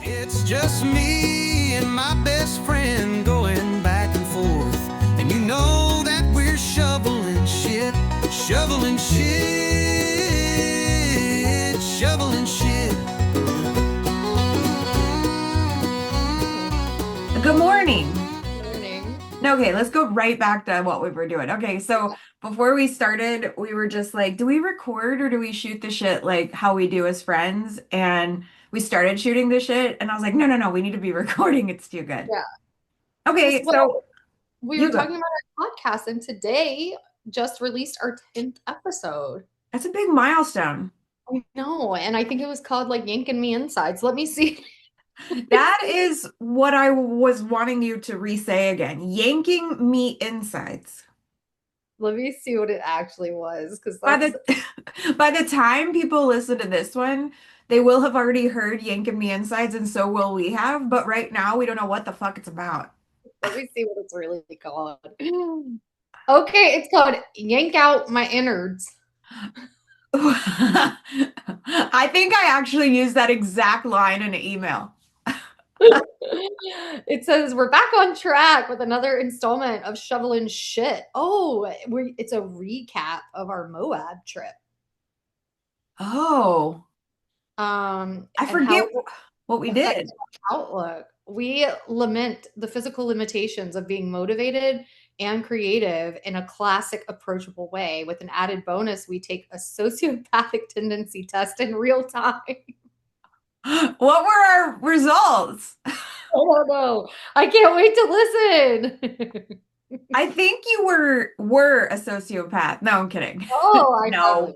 It's just me and my best friend going back and forth. And you know that we're shoveling shit, shoveling shit. Good morning. Morning. No, okay, let's go right back to what we were doing. Okay, so before we started, we were just like, do we record or do we shoot the shit like how we do as friends? And we started shooting the shit, and I was like, no, no, no, we need to be recording. It's too good. Yeah. Because Okay, so we were you go. talking about our podcast, and today just released our 10th episode. That's a big milestone. I know, and I think it was called like Yanking Me Insides. Let me see. That is what I was wanting you to re-say again. Yanking me insides. Let me see what it actually was, because By that's the by the time people listen to this one, they will have already heard Yanking Me Insides, and so will we have. But right now, we don't know what the fuck it's about. let me see what it's really called. Okay, it's called Yank Out My Innards. I think I actually used that exact line in an email. It says we're back on track with another installment of Shoveling Shit. Oh, it's a recap of our Moab trip. Oh, I And how forget what we affected did. our outlook. We lament the physical limitations of being motivated and creative in a classic, approachable way. With an added bonus, we take a sociopathic tendency test in real time. What were our results? Oh no, I can't wait to listen. I think you were a sociopath. No, I'm kidding. Oh, No.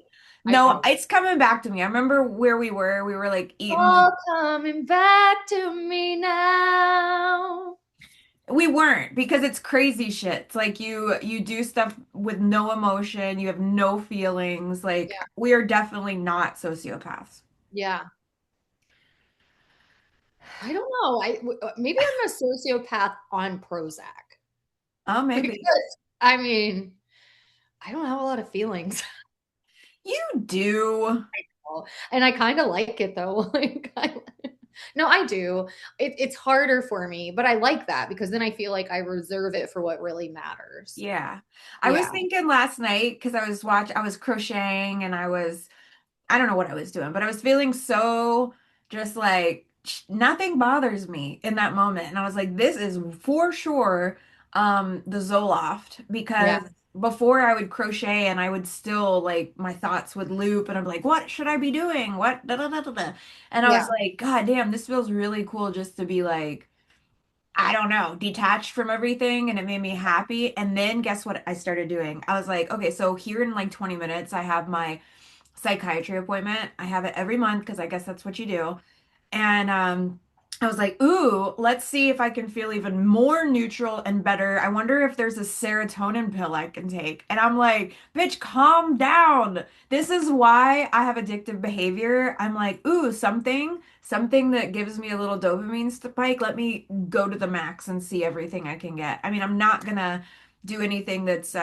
I No, probably. it's coming back to me. I remember where we were. We were like eating. All coming back to me now. We weren't because it's crazy shit. It's like you do stuff with no emotion, you have no feelings. Like Yeah, we are definitely not sociopaths. yeah. I don't know. Maybe I'm a sociopath on Prozac. Oh, maybe. Because, I mean, I don't have a lot of feelings. You do. And I kind of like it though. No, I do. It's harder for me, but I like that because then I feel like I reserve it for what really matters. Yeah. I was Yeah. thinking last night because I was crocheting and I don't know what I was doing, but I was feeling so just like nothing bothers me in that moment. And I was like, this is for sure the Zoloft Yeah. because before I would crochet and I would still like my thoughts would loop and I'm like, what should I be doing? What da, da, da, da, da. And I was Yeah. like, God damn, this feels really cool just to be like, I don't know, detached from everything and it made me happy. And then guess what I started doing? I was like, okay, so here in like 20 minutes, I have my psychiatry appointment. I have it every month because I guess that's what you do. And I was like, ooh, let's see if I can feel even more neutral and better. I wonder if there's a serotonin pill I can take. And I'm like, bitch, calm down. This is why I have addictive behavior. I'm like, ooh, something that gives me a little dopamine spike. Let me go to the max and see everything I can get. I mean, I'm not gonna do anything that's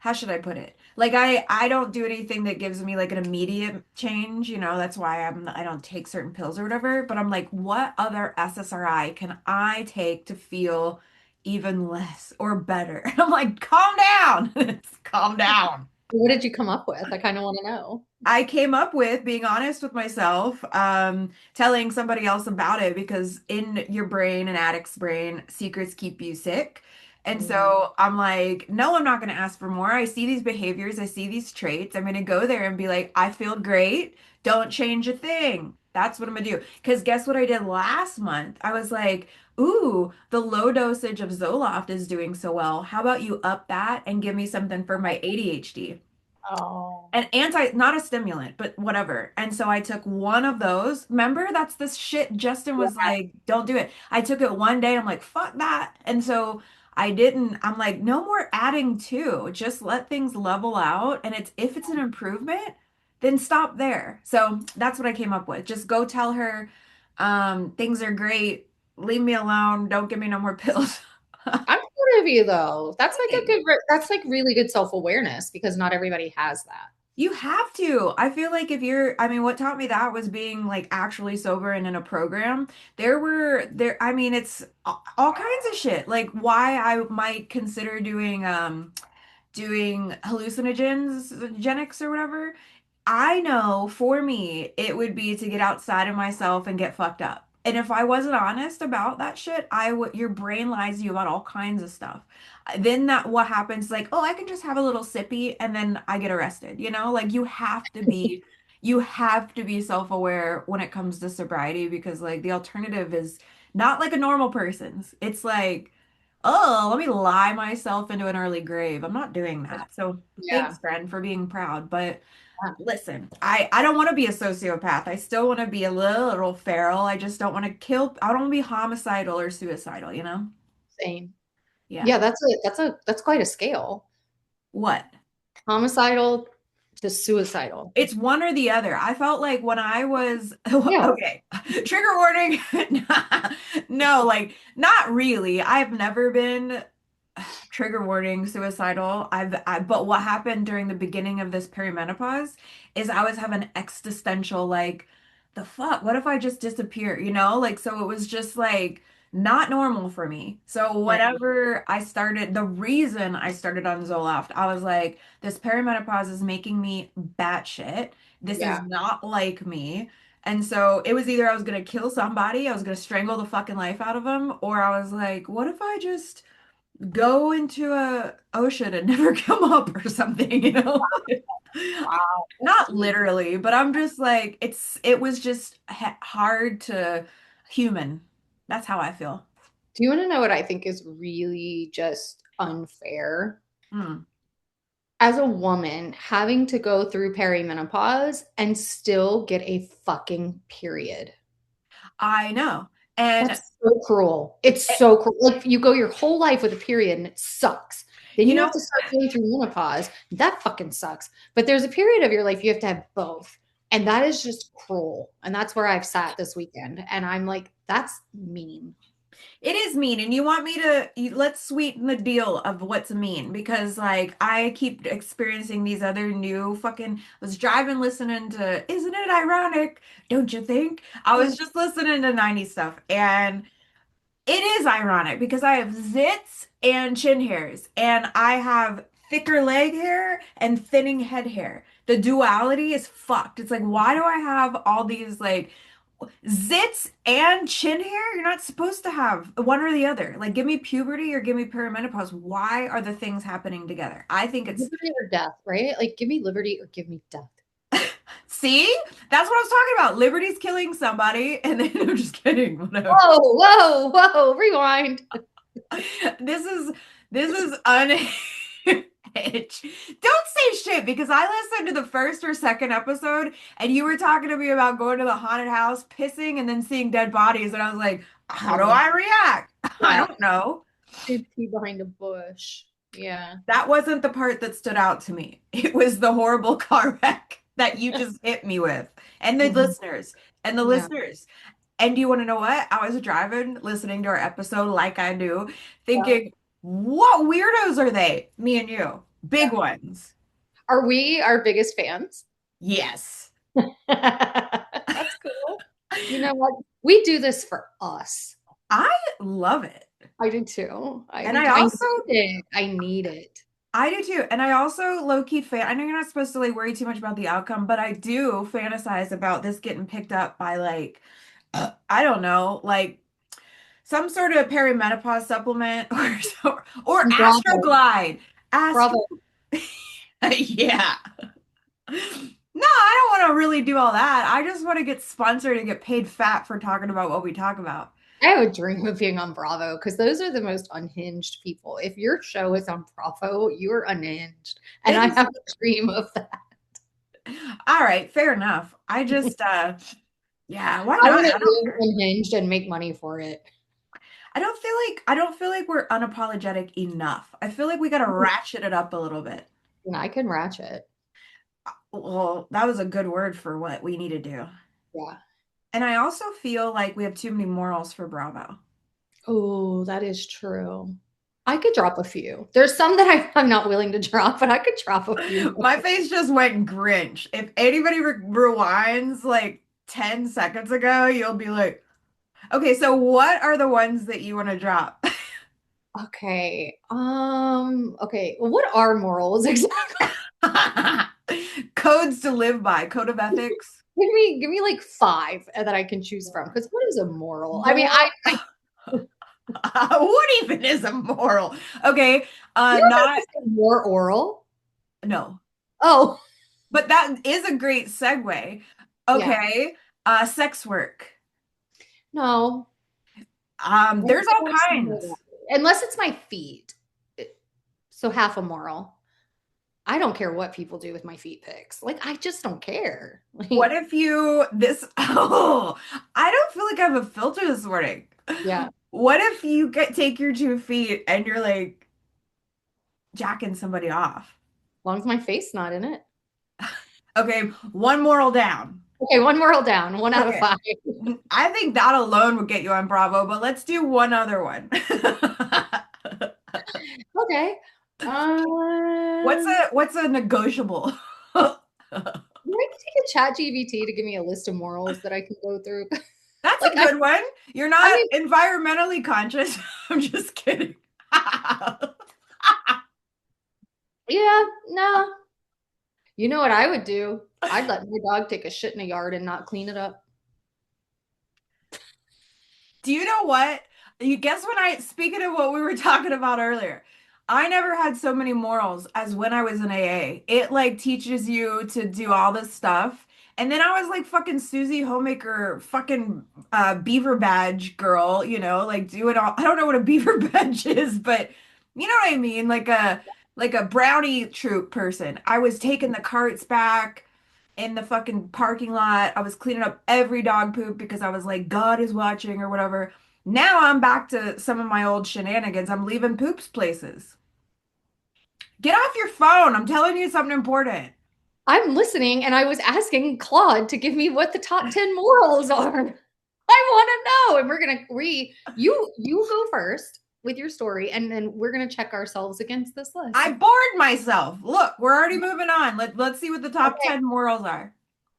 how should I put it? Like I don't do anything that gives me like an immediate change, you know, that's why I don't take certain pills or whatever, but I'm like what other SSRI can I take to feel even less or better? And I'm like calm down. Calm down. What did you come up with? I kind of want to know. I came up with being honest with myself, telling somebody else about it because in your brain, an addict's brain, secrets keep you sick. And Mm, so I'm like, no, I'm not going to ask for more. I see these behaviors, I see these traits. I'm going to go there and be like, I feel great. Don't change a thing. That's what I'm going to do. Because guess what I did last month? I was like, ooh, the low dosage of Zoloft is doing so well. How about you up that and give me something for my ADHD? oh, An anti, not a stimulant, but whatever. And so I took one of those. Remember, that's this shit Justin was yeah. like, don't do it. I took it one day. I'm like, fuck that. And so I didn't, I'm like, no more adding to. Just let things level out. And it's if it's an improvement, then stop there. So that's what I came up with. Just go tell her, things are great. Leave me alone. Don't give me no more pills. I'm proud of you though. That's like a Thanks. that's like really good self-awareness because not everybody has that. You have to. I feel like if you're, I mean, what taught me that was being like actually sober and in a program. I mean, it's all kinds of shit. Like why I might consider doing hallucinogens, genics or whatever. I know for me, it would be to get outside of myself and get fucked up. And if I wasn't honest about that shit, I would, your brain lies to you about all kinds of stuff. Then that what happens, like, oh, I can just have a little sippy and then I get arrested, you know? Like you have to be self-aware when it comes to sobriety because like the alternative is not like a normal person's. It's like, oh, let me lie myself into an early grave. I'm not doing that. So Yeah. thanks, friend, for being proud. But listen, I don't want to be a sociopath. I still want to be a little feral. I just don't want to kill. I don't want to be homicidal or suicidal, you know? Same. Yeah. Yeah, that's quite a scale. What? Homicidal to suicidal. It's one or the other. I felt like when I was Yeah. okay, trigger warning. No, like not really. I've never been trigger warning suicidal. But what happened during the beginning of this perimenopause is I was having existential like the fuck, what if I just disappear, you know? Like so it was just like not normal for me. So Right. whenever I started, the reason I started on Zoloft, I was like, this perimenopause is making me batshit. This is Yeah. not like me. And so it was either I was gonna kill somebody, I was gonna strangle the fucking life out of them, or I was like, what if I just go into a ocean and never come up or something, you know? Wow. That's Not deep. literally, but I'm just like it was just hard to human. That's how I feel. Do you want to know what I think is really just unfair? Hmm. As a woman, having to go through perimenopause and still get a fucking period. I know. And That's so cruel. It's eh, so cruel. Like you go your whole life with a period and it sucks. Then you you know, have to start going through menopause. That fucking sucks. But there's a period of your life you have to have both. And that is just cruel. And that's where I've sat this weekend. And I'm like, that's mean. it is mean, and you want me to let's sweeten the deal of what's mean because like I keep experiencing these other new fucking I was driving listening to Isn't It Ironic? Don't you think? I was just listening to 90s stuff and it is ironic because I have zits and chin hairs, and I have thicker leg hair and thinning head hair. The duality is fucked. It's like, why do I have all these like zits and chin hair? You're not supposed to have one or the other. Like, give me puberty or give me perimenopause. Why are the things happening together? I think it's, Liberty or death, right? Like, give me liberty or give me death. see, that's what I was talking about. Liberty's killing somebody, and then I'm just kidding. Whatever. Whoa, whoa, whoa, rewind. This is this is unhinged. Don't say shit because I listened to the first or second episode and you were talking to me about going to the haunted house, pissing, and then seeing dead bodies, and I was like, how do Yeah. I react? I Yeah. don't know. Did pee behind a bush. Yeah. That wasn't the part that stood out to me. It was the horrible car wreck that you just hit me with. And the Mhm. listeners. And the Yeah. listeners. And do you want to know what? I was driving, listening to our episode like I do, Yeah. thinking, what weirdos are they? Me and you. Big ones. Are we our biggest fans? Yes. That's cool. You know what? We do this for us. I love it. I do too. I And do I too. I also need it. I need it. I do too. And I also low-key fan. I know you're not supposed to like worry too much about the outcome, but I do fantasize about this getting picked up by like I don't know, like some sort of perimenopause supplement or Bravo. Astroglide. Astro Bravo. Yeah. No, I don't want to really do all that. I just want to get sponsored and get paid fat for talking about what we talk about. I have a dream of being on Bravo because those are the most unhinged people. If your show is on Bravo, you're unhinged. And It I is have a dream of that. all right, fair enough. I just yeah, why I not? want I to don't live care. unhinged and make money for it. I don't feel like we're unapologetic enough. I feel like we got to ratchet it up a little bit. And I can ratchet. Well, that was a good word for what we need to do. Yeah. And I also feel like we have too many morals for Bravo. Oh, that is true. I could drop a few. There's some that I'm not willing to drop, but I could drop a few. My face just went Grinch. If anybody rewinds like 10 seconds ago, you'll be like, okay, so what are the ones that you want to drop? Okay. Okay. Well, what are morals exactly? Codes to live by, code of ethics. Give me like five that I can choose from. Because what is a moral? I mean, More. What even is a moral? Okay, you're about to not say more oral. no, Oh, but that is a great segue. yeah. Okay, sex work. No. There's all kinds. Unless it's my feet. So half a moral. I don't care what people do with my feet pics. Like, I just don't care. What Like, if you this oh, I don't feel like I have a filter this morning. yeah. As What if you take your 2 feet and you're like jacking somebody off? long as my face not in it. Okay, one moral down. Okay, one moral down, one out of Okay. five. I think that alone would get you on Bravo, but let's do one other one. Okay. What's a negotiable? I could take a chat GBT to give me a list of morals that I can go through. That's Like a good one. You're I not mean, environmentally conscious. I'm just kidding. yeah, no. You know what I would do? I'd let my dog take a shit in a yard and not clean it up. Do you know what? You guess when speaking of what we were talking about earlier, I never had so many morals as when I was in AA. It like teaches you to do all this stuff. And then I was like fucking Susie Homemaker, fucking beaver badge girl, like do it all. I don't know what a beaver badge is, but you know what I mean? Like a brownie troop person. I was taking the carts back in the fucking parking lot. I was cleaning up every dog poop because I was like, God is watching or whatever. Now I'm back to some of my old shenanigans. I'm leaving poops places. Get off your phone. I'm telling you something important. I'm listening and I was asking Claude to give me what the top 10 morals are. I want to know. And we're gonna you go first with your story, and then we're gonna check ourselves against this list. I bored myself. Look, we're already moving on. Let's see what the top Okay. 10 morals are.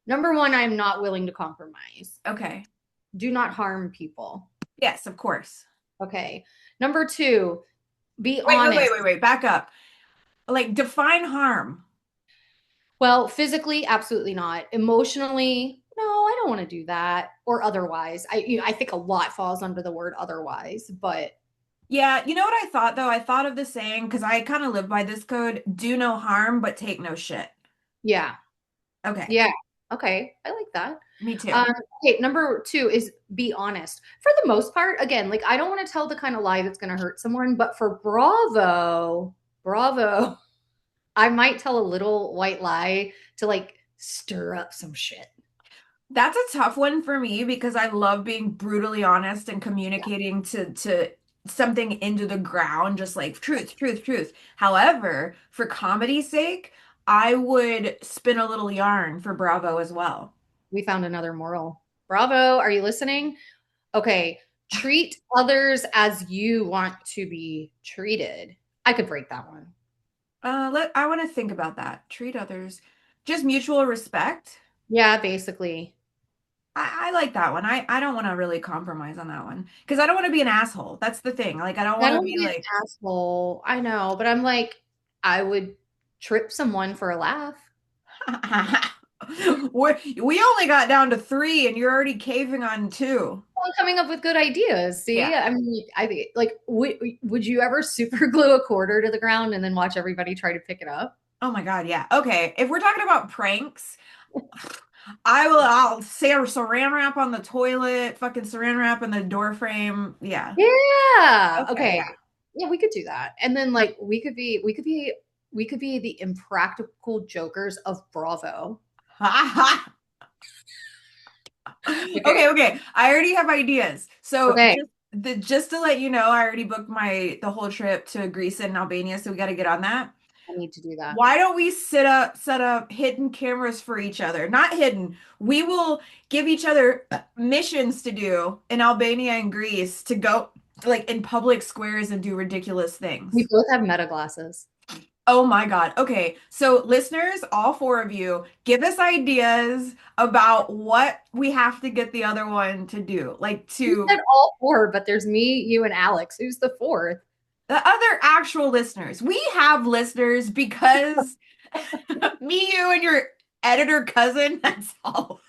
Number one, I am not willing to compromise. Okay. Do not harm people. Yes, of course. Okay. Number two, be Wait, honest. wait. Back up. Like, define harm. Well, physically, absolutely not. Emotionally, no, I don't want to do that. Or otherwise. I think a lot falls under the word otherwise, but Yeah, you know what I thought though? I thought of the saying because I kind of live by this code, do no harm, but take no shit. yeah. Okay. Yeah. Okay. I like that. Me too. Okay, number two is be honest. For the most part, again, like I don't want to tell the kind of lie that's going to hurt someone, but for Bravo, I might tell a little white lie to like stir up some shit. That's a tough one for me because I love being brutally honest and Yeah. communicating to something into the ground, just like truth, truth, truth. However, for comedy's sake, I would spin a little yarn for Bravo as well. We found another moral. Bravo, are you listening? Okay, treat others as you want to be treated. I could break that one. I want to think about that. Treat others, just mutual respect. Yeah, basically. I like that one. I don't want to really compromise on that one because I don't want to be an asshole. That's the thing. Like I don't I want to don't be be an like asshole. I know, but I'm like, I would trip someone for a laugh. we only got down to three and you're already caving on two. I'm coming up with good ideas. See, Yeah. I mean, I think like, would you ever super glue a quarter to the ground and then watch everybody try to pick it up? Oh my God. Yeah. Okay. If we're talking about pranks, I'll say a saran wrap on the toilet, fucking saran wrap in the door frame. Yeah. Yeah. Okay. Okay. Yeah. Yeah, we could do that. And then like we could be the impractical jokers of Bravo. Okay. Okay. I already have ideas. So Okay. just to let you know, I already booked the whole trip to Greece and Albania, so we got to get on that. I need to do that. Why don't we set up hidden cameras for each other? Not hidden. We will give each other missions to do in Albania and Greece to go like in public squares and do ridiculous We things. both have meta glasses. Oh my God. Okay. So, listeners, all four of you, give us ideas about what we have to get the other one to do. Like, You to said all four, but there's me, you, and Alex. Who's the fourth? the other actual listeners. We have listeners because me, you, and your editor cousin, that's all.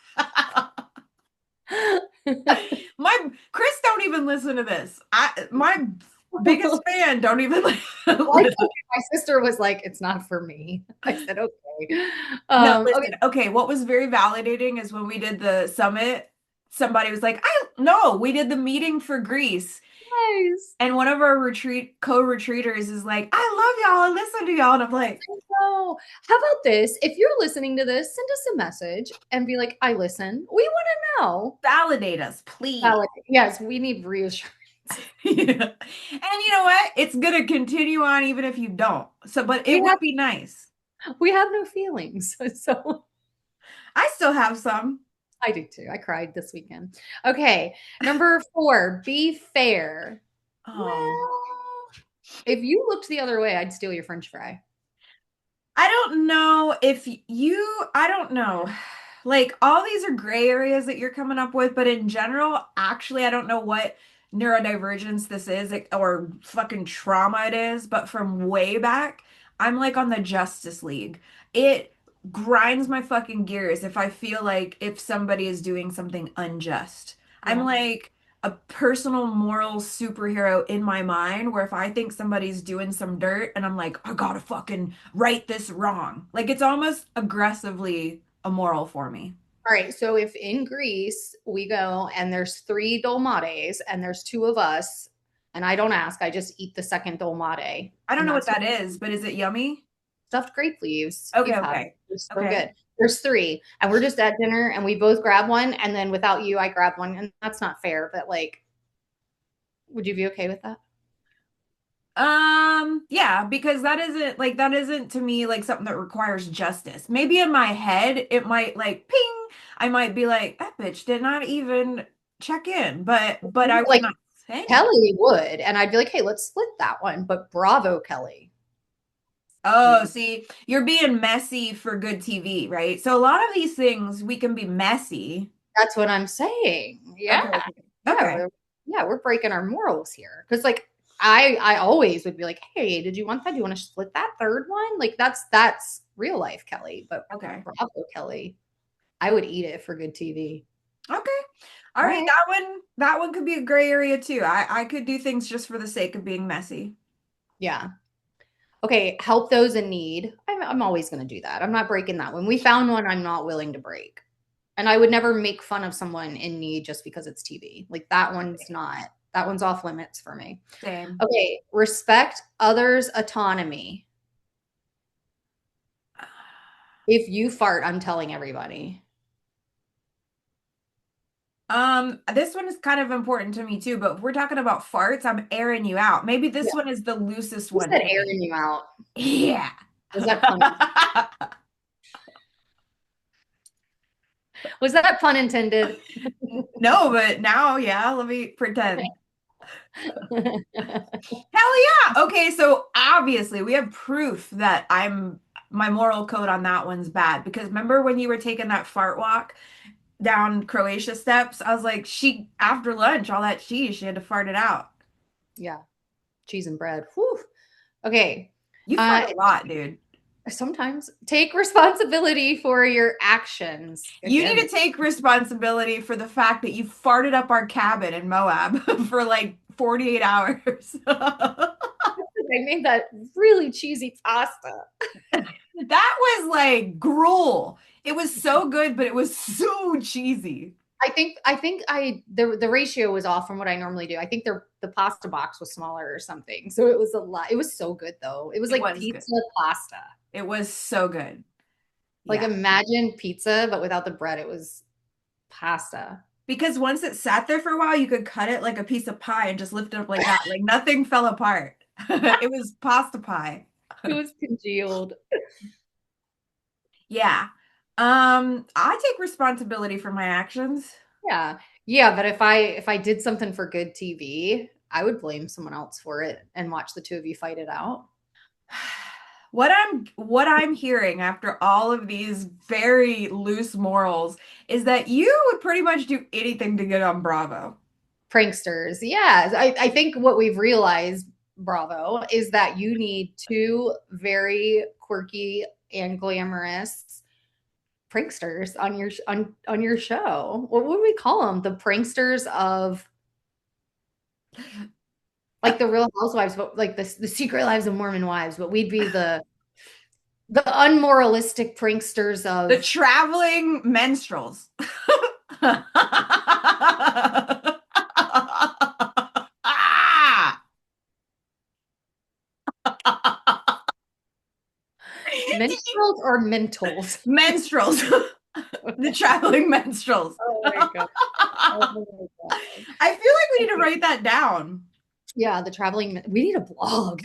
My Chris don't even listen to this. My biggest fan don't even Well, listen. my sister was like, "It's not for me." I said, "Okay." No, Okay, listen. Okay, what was very validating is when we did the summit, somebody was like, "I no, we did the meeting for Greece." guys. And one of our retreat co-retreaters is like, "I love y'all. I listen to y'all." And I'm like, So, how about this? If you're listening to this, send us a message and be like, "I listen." We want to know. validate us, please. Like, yes, we need reassurance. Yeah. And you know what? It's gonna continue on even if you don't. So, but We it would have be nice. we have no feelings, so I still have some. I do too. I cried this weekend. Okay, number 4, be fair. Oh. Well, if you looked the other way, I'd steal your French fry. I don't know if you, I don't know. Like all these are gray areas that you're coming up with, but in general, actually, I don't know what neurodivergence this is or fucking trauma it is, but from way back, I'm like on the Justice League. It grinds my fucking gears if I feel like if somebody is doing something unjust. I'm Yeah. like, a personal moral superhero in my mind where if I think somebody's doing some dirt and I'm like, I gotta fucking right this wrong. Like it's almost aggressively immoral for me. All right. So if in Greece we go and there's 3 dolmades and there's 2 of us, and I don't ask, I just eat the second dolmade, I don't and know what that's that is, but is it yummy? stuffed grape leaves. Okay, You've had it. okay. It's so Okay. good. There's 3, and we're just at dinner, and we both grab one, and then without you, I grab one, and that's not fair. But like, would you be okay with that? Yeah, because that isn't to me like something that requires justice. Maybe in my head it might like ping. I might be like, that bitch did not even check in, but I would Like not say anything. Kelly would, and I'd be like, hey, let's split that one. But bravo, Kelly. Oh, see, you're being messy for good TV, right? So a lot of these things we can be messy. That's what I'm saying. Yeah. Okay, okay. Yeah, Okay. we're breaking our morals here. Because like I always would be like, hey, did you want that? Do you want to split that third one? Like that's real life, Kelly. But Okay. bravo, Kelly. I would eat it for good TV. Okay. All All right, right. that one could be a gray area too. I could do things just for the sake of being messy. Yeah. Okay. Help those in need. I'm always going to do that. I'm not breaking that. When we found one, I'm not willing to break. And I would never make fun of someone in need just because it's TV. Like that one's off limits for me. Same. Okay. Respect others' autonomy. If you fart, I'm telling everybody. This one is kind of important to me too, but if we're talking about farts, I'm airing you out. Maybe Yeah. this one is the loosest Who one said for me. airing you out? Yeah. Was that pun? Was that pun intended? No, but now, yeah, let me pretend. Hell yeah. Okay, so obviously we have proof that my moral code on that one's bad because remember when you were taking that fart walk down Croatia steps? I was like, she after lunch, all that cheese, she had to fart it out. Yeah, cheese and bread. Whew. Okay. You fart Uh, a lot, dude. sometimes take responsibility for your actions. You need Again, to take responsibility for the fact that you farted up our cabin in Moab for like 48 hours. I made that really cheesy pasta. That was like gruel. It was so good, but it was so cheesy. I think the ratio was off from what I normally do. I think the pasta box was smaller or something. So it was a lot. It was so good though. It was It like was good. pizza pasta. It was so good. Like Yeah. imagine pizza, but without the bread. It was pasta. Because once it sat there for a while, you could cut it like a piece of pie and just lift it up like that. Like nothing fell apart. It was pasta pie. It was congealed. Yeah. I take responsibility for my actions. Yeah. Yeah, but if I did something for good TV, I would blame someone else for it and watch the two of you fight it out. What I'm hearing after all of these very loose morals is that you would pretty much do anything to get on Bravo. Pranksters. Yeah. I think what we've realized, Bravo, is that you need two very quirky and glamorous pranksters on your show. What would we call them? The pranksters of like the Real Housewives, but like the Secret Lives of Mormon Wives, but we'd be the unmoralistic pranksters The of Traveling Menstruals. Ah! minstrels or mentals. Menstruals. The Traveling Menstruals. Oh my god. Oh my god. I feel like we need to write that down. Yeah, the traveling. We need a blog.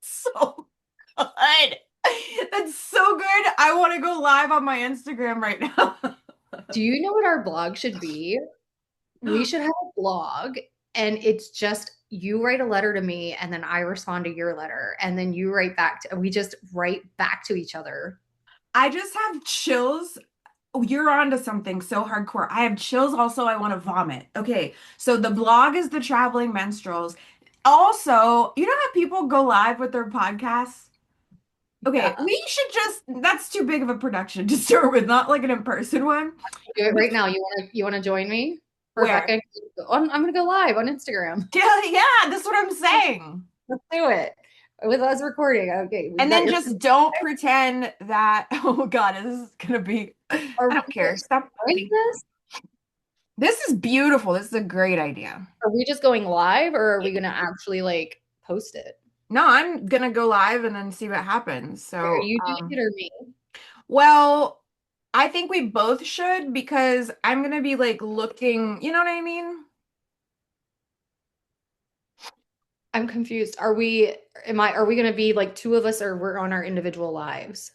So good. That's so good. I want to go live on my Instagram right now. Do you know what our blog should be? We should have a blog, and it's just you write a letter to me, and then I respond to your letter, and then you write back to. We just write back to each other. I just have chills. Oh, you're onto something so hardcore. I have chills. Also, I want to vomit. Okay, so the blog is the Traveling Menstruals. Also, you know how people go live with their podcasts? Okay, Yeah. we should just, that's too big of a production to start with, not like an in-person one. Do it right now. You want to join me, Where? Rebecca? I'm gonna go live on Instagram. Yeah, that's what I'm saying. Let's do it with us recording. Okay, And then just don't pretend that, oh God, this is gonna be, I don't care. Stop. this. This is beautiful. This is a great idea. Are we just going live, or are we gonna actually like post it? No, I'm gonna go live and then see what happens. So, Are you doing it or me? well, I think we both should because I'm gonna be like looking, you know what I mean? I'm confused. Are we gonna be like two of us, or we're on our individual lives?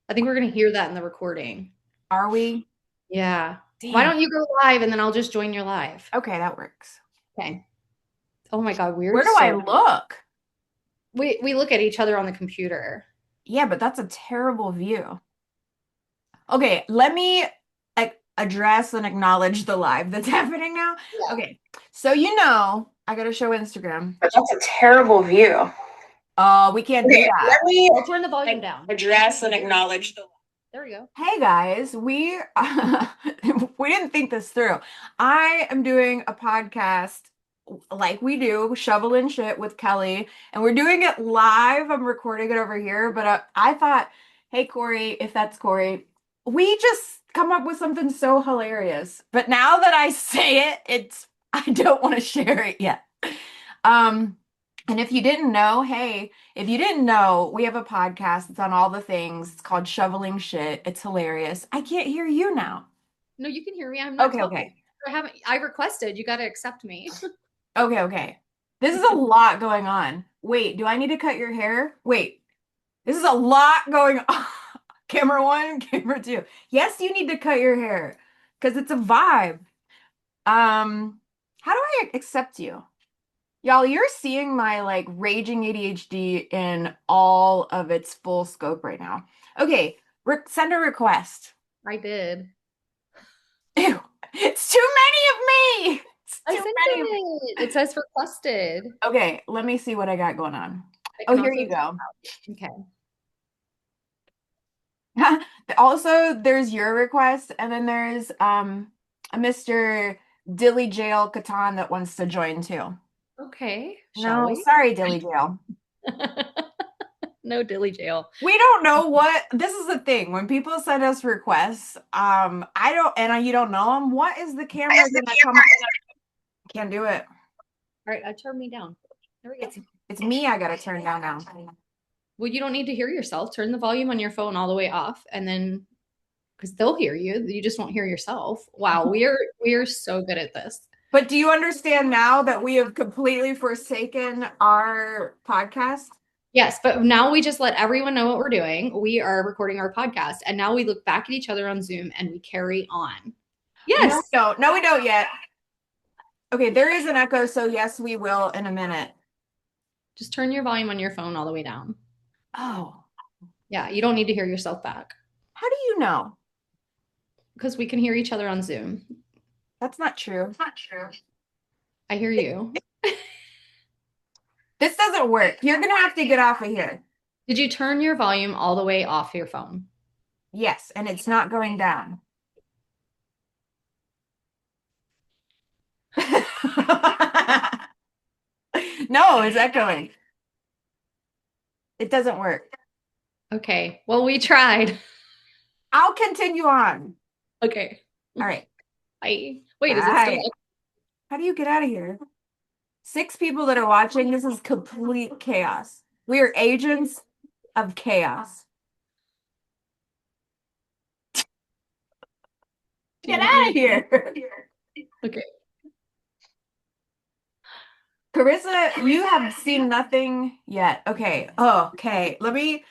I think we're gonna hear that in the recording. Are we? Yeah. Damn. Why don't you go live and then I'll just join your live? Okay, that works. Okay. Oh my God, Where do I look? We look at each other on the computer. Yeah, but that's a terrible view. Okay, let me address and acknowledge the live that's happening now. Yeah. Okay, so I gotta show Instagram. But that's a terrible view. We can't do that. Let me We'll turn the volume down. address and acknowledge the. There we go. Hey guys, we we didn't think this through. I am doing a podcast like we do, shoveling shit with Kelly, and we're doing it live. I'm recording it over here, but I thought, hey Corey, if that's Corey, we just come up with something so hilarious. But now that I say it, I don't want to share it yet. And if you didn't know, we have a podcast. It's on all the things. It's called Shoveling Shit. It's hilarious. I can't hear you now. No, you can hear me. I'm not Okay. I requested. You got to accept me. Okay. This is a lot going on. Wait, do I need to cut your hair? Wait, this is a lot going on. Camera 1, camera 2. Yes, you need to cut your hair because it's a vibe. How do I accept you? Y'all, you're seeing my like raging ADHD in all of its full scope right now. Okay, send a request. I did. Ew, it's too many of me. I sent it. It says requested. Okay, let me see what I got going on. Oh, here you go. Okay. Also, there's your request, and then there's a Mr. Dilly Jail Catan that wants to join too. Okay. No, sorry, Dilly Jail. No Dilly Jail. We don't know what this is the thing. When people send us requests, I don't, and you don't know them. What is the camera gonna come up? Can't do it. All right, turn me down. There we go. It's me. I gotta turn down now. Well, you don't need to hear yourself. Turn the volume on your phone all the way off, and then because they'll hear you, you just won't hear yourself. Wow, we are so good at this. But do you understand now that we have completely forsaken our podcast? Yes, but now we just let everyone know what we're doing. We are recording our podcast, and now we look back at each other on Zoom and we carry on. Yes. No, we don't yet. Okay, there is an echo, so yes, we will in a minute. Just turn your volume on your phone all the way down. Oh, Yeah, you don't need to hear yourself back how do you know? because we can hear each other on Zoom. That's not true. I hear you. This doesn't work. You're gonna have to get off of here. Did you turn your volume all the way off your phone? Yes, and it's not going down. No, it's echoing. It doesn't work. Okay. Well, we tried. I'll continue on. Okay. All right. Bye. Wait, is it still? Bye. How do you get out of here? 6 people that are watching. This is complete chaos. We are agents of chaos. Get out of here. Okay. Carissa, you have seen nothing yet. Okay. Oh, okay. Let me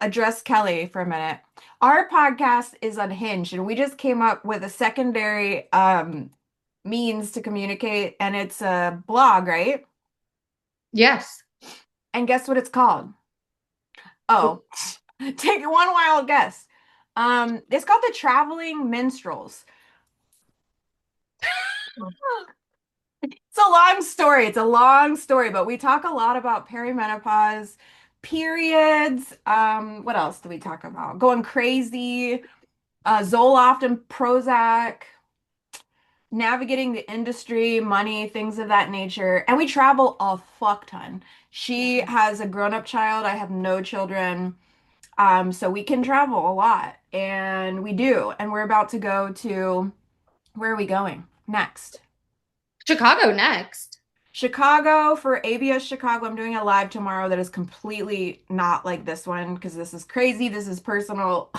address Kelly for a minute. Our podcast is unhinged, and we just came up with a secondary means to communicate, and it's a blog, right? Yes. And guess what it's called? Oh, take one wild guess. It's called the Traveling Minstrels. It's a long story. It's a long story, but we talk a lot about perimenopause, periods. What else do we talk about? Going crazy, Zoloft and Prozac, navigating the industry, money, things of that nature. And we travel a fuck ton. She has a grown-up child. I have no children. So we can travel a lot, and we do. And we're about to go to, where are we going next? Chicago next. Chicago for ABS Chicago. I'm doing a live tomorrow that is completely not like this one because this is crazy. This is personal.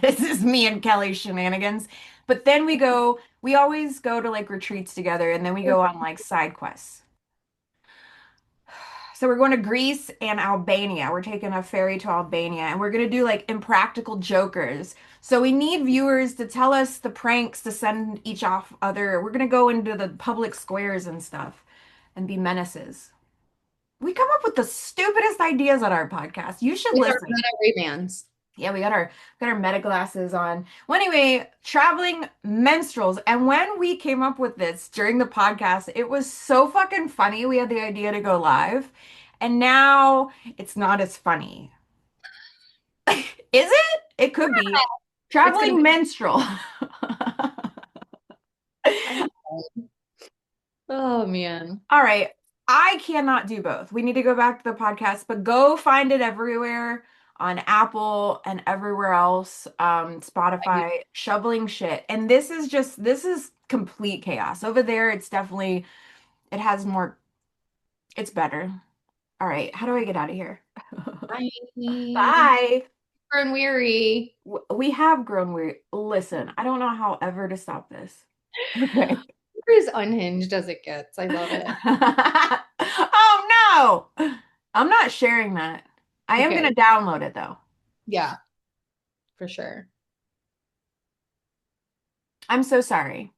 This is me and Kelly's shenanigans. But then we always go to like retreats together and then we go on like side quests. So we're going to Greece and Albania. We're taking a ferry to Albania and we're going to do like impractical jokers. So we need viewers to tell us the pranks to send each off other. We're going to go into the public squares and stuff and be menaces. We come up with the stupidest ideas on our podcast. You should With our listen. Meta Ray-Bans. Yeah, we got our meta glasses on. Well, anyway, traveling menstruals. And when we came up with this during the podcast, it was so fucking funny. We had the idea to go live, and now it's not as funny. Is it? It could be. Traveling menstrual. Oh man. All right. I cannot do both. We need to go back to the podcast, but go find it everywhere on Apple and everywhere else, Spotify, shoveling shit. And this is complete chaos. Over there, it's definitely, it has more, it's better. All right. How do I get out of here? Bye. Bye. Grown weary. We have grown weird. Listen, I don't know how ever to stop this. Okay. You're as unhinged as it gets. I love it. Oh no. I'm not sharing that. I am Okay. going to download it though. Yeah, for sure. I'm so sorry.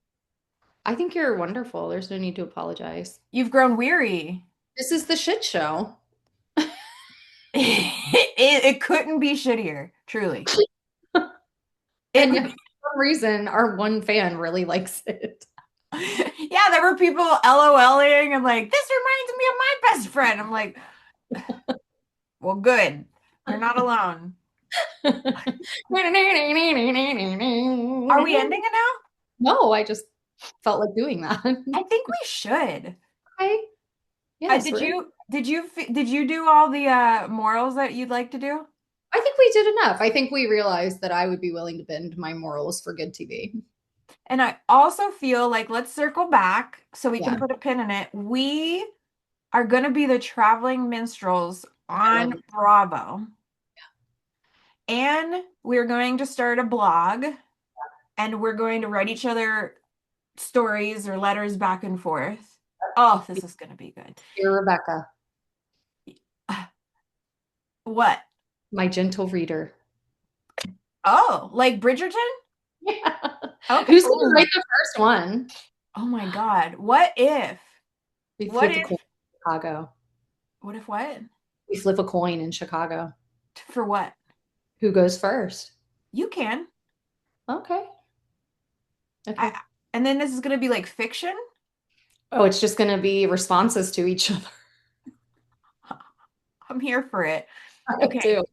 I think you're wonderful. There's no need to apologize. You've grown weary. This is the shit show. It couldn't be shittier, truly. And yet, for some reason, our one fan really likes it. Yeah, there were people LOLing and like, this reminds me of my best friend. I'm like, well, good. You're not alone. Are we ending it now? No, I just felt like doing that. I think we should. Okay. Yes, did you do all the morals that you'd like to do? I think we did enough. I think we realized that I would be willing to bend my morals for good TV. And I also feel like let's circle back so we Yeah. can put a pin in it. We are going to be the traveling minstrels on Bravo. And we're going to start a blog and we're going to write each other stories or letters back and forth. Oh, this is going to be good. Dear Rebecca, What? my gentle reader. Oh, like Bridgerton? Yeah. Okay. Who's going to write the first one? Oh my God. What if? We What flip a if? coin in Chicago. What if what? We flip a coin in Chicago. For what? Who goes first? You can. Okay. I, Okay. and then this is going to be like fiction. Oh, it's just going to be responses to each other. I'm here for it. I Okay. do.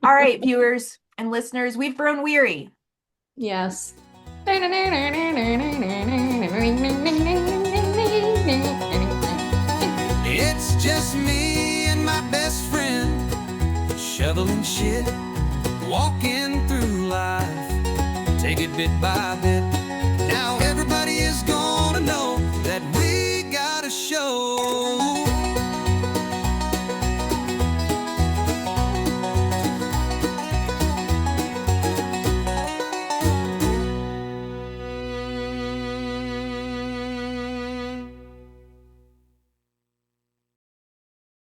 All right, viewers and listeners, we've grown weary. Yes. It's just me and my best friend, shoveling shit, walking through life, take it bit by bit.